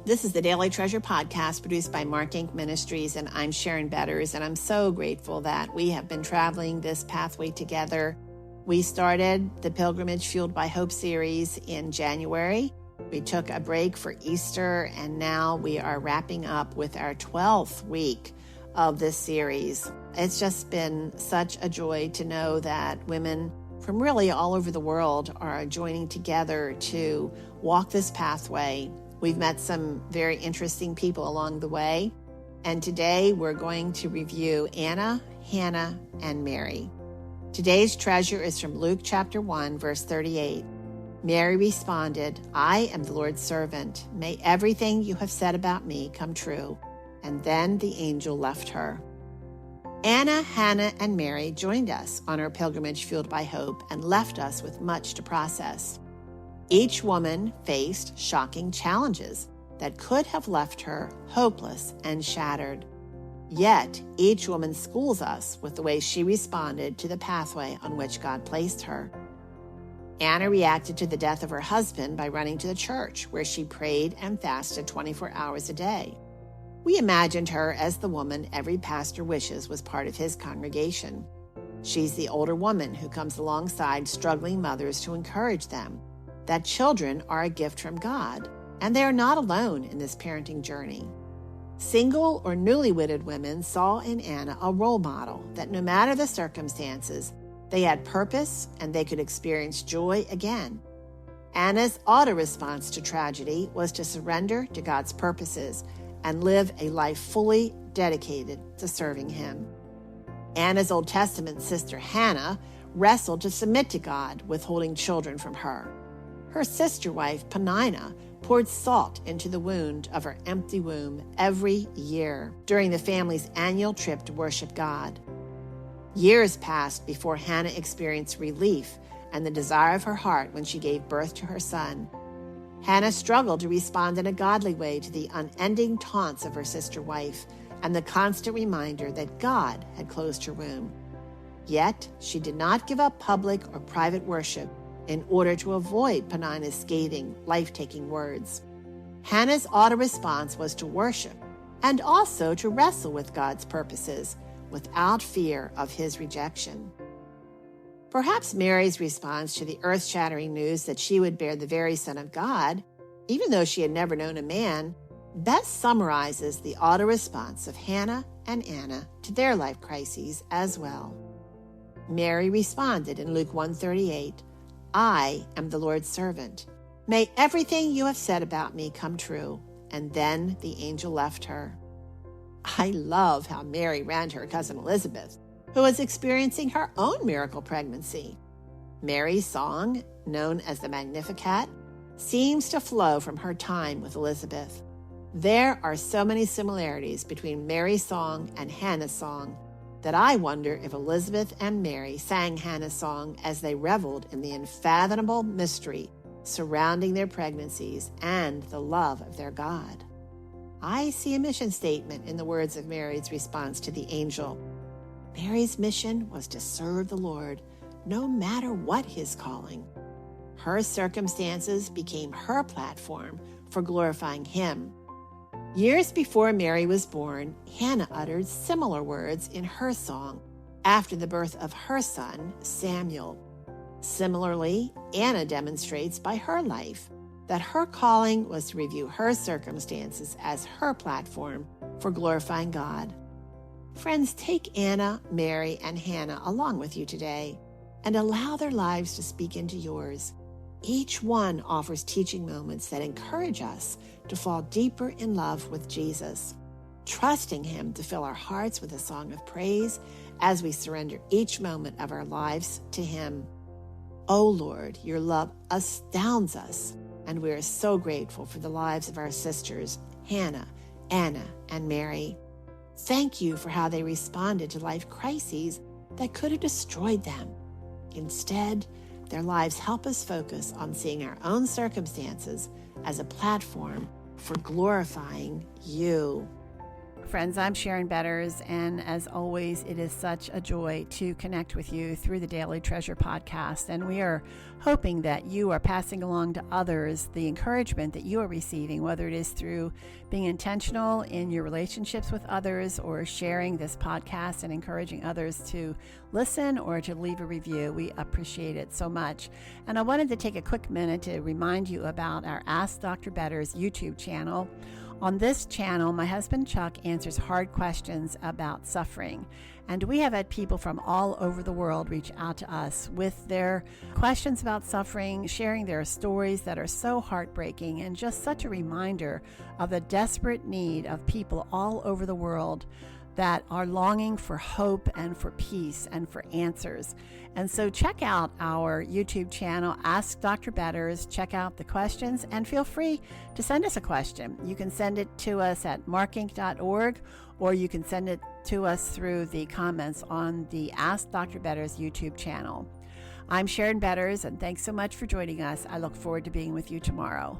This is the Daily Treasure podcast produced by Mark Inc. Ministries, and I'm Sharon Betters, and I'm so grateful that we have been traveling this pathway together. We started the Pilgrimage Fueled by Hope series in January. We took a break for Easter, and now we are wrapping up with our 12th week of this series. It's just been such a joy to know that women from really all over the world are joining together to walk this pathway. We've met some very interesting people along the way, and today we're going to review Anna, Hannah, and Mary. Today's treasure is from Luke chapter 1, verse 38. Mary responded, "I am the Lord's servant. May everything you have said about me come true." And then the angel left her. Anna, Hannah, and Mary joined us on our pilgrimage fueled by hope and left us with much to process. Each woman faced shocking challenges that could have left her hopeless and shattered. Yet, each woman schools us with the way she responded to the pathway on which God placed her. Anna reacted to the death of her husband by running to the church, where she prayed and fasted 24 hours a day. We imagined her as the woman every pastor wishes was part of his congregation. She's the older woman who comes alongside struggling mothers to encourage them that children are a gift from God, and they are not alone in this parenting journey. Single or newly widowed women saw in Anna a role model that no matter the circumstances, they had purpose and they could experience joy again. Anna's auto response to tragedy was to surrender to God's purposes and live a life fully dedicated to serving Him. Anna's Old Testament sister Hannah wrestled to submit to God, withholding children from her. Her sister wife, Peninnah, poured salt into the wound of her empty womb every year during the family's annual trip to worship God. Years passed before Hannah experienced relief and the desire of her heart when she gave birth to her son. Hannah struggled to respond in a godly way to the unending taunts of her sister wife and the constant reminder that God had closed her womb. Yet, she did not give up public or private worship in order to avoid Peninnah's scathing, life-taking words. Hannah's auto response was to worship and also to wrestle with God's purposes without fear of His rejection. Perhaps Mary's response to the earth-shattering news that she would bear the very Son of God, even though she had never known a man, best summarizes the auto response of Hannah and Anna to their life crises as well. Mary responded in Luke 1:38, "I am the Lord's servant. May everything you have said about me come true." And then the angel left her. I love how Mary ran to her cousin Elizabeth, who was experiencing her own miracle pregnancy. Mary's song, known as the Magnificat, seems to flow from her time with Elizabeth. There are so many similarities between Mary's song and Hannah's song that I wonder if Elizabeth and Mary sang Hannah's song as they reveled in the unfathomable mystery surrounding their pregnancies and the love of their God. I see a mission statement in the words of Mary's response to the angel. Mary's mission was to serve the Lord, no matter what His calling. Her circumstances became her platform for glorifying Him. Years before Mary was born, Hannah uttered similar words in her song after the birth of her son, Samuel. Similarly, Anna demonstrates by her life that her calling was to review her circumstances as her platform for glorifying God. Friends, take Anna, Mary, and Hannah along with you today and allow their lives to speak into yours. Each one offers teaching moments that encourage us to fall deeper in love with Jesus, trusting Him to fill our hearts with a song of praise as we surrender each moment of our lives to Him. Oh Lord, your love astounds us, and we are so grateful for the lives of our sisters, Hannah, Anna, and Mary. Thank you for how they responded to life crises that could have destroyed them. Instead, their lives help us focus on seeing our own circumstances as a platform for glorifying you. Friends, I'm Sharon Betters, and as always, it is such a joy to connect with you through the Daily Treasure podcast. And we are hoping that you are passing along to others the encouragement that you are receiving, whether it is through being intentional in your relationships with others or sharing this podcast and encouraging others to listen or to leave a review. We appreciate it so much. And I wanted to take a quick minute to remind you about our Ask Dr. Betters YouTube channel. On this channel, my husband Chuck answers hard questions about suffering. And we have had people from all over the world reach out to us with their questions about suffering, sharing their stories that are so heartbreaking and just such a reminder of the desperate need of people all over the world that are longing for hope and for peace and for answers. And so check out our YouTube channel, Ask Dr. Betters, check out the questions, and feel free to send us a question. You can send it to us at markinc.org, or you can send it to us through the comments on the Ask Dr. Betters YouTube channel. I'm Sharon Betters, and thanks so much for joining us. I look forward to being with you tomorrow.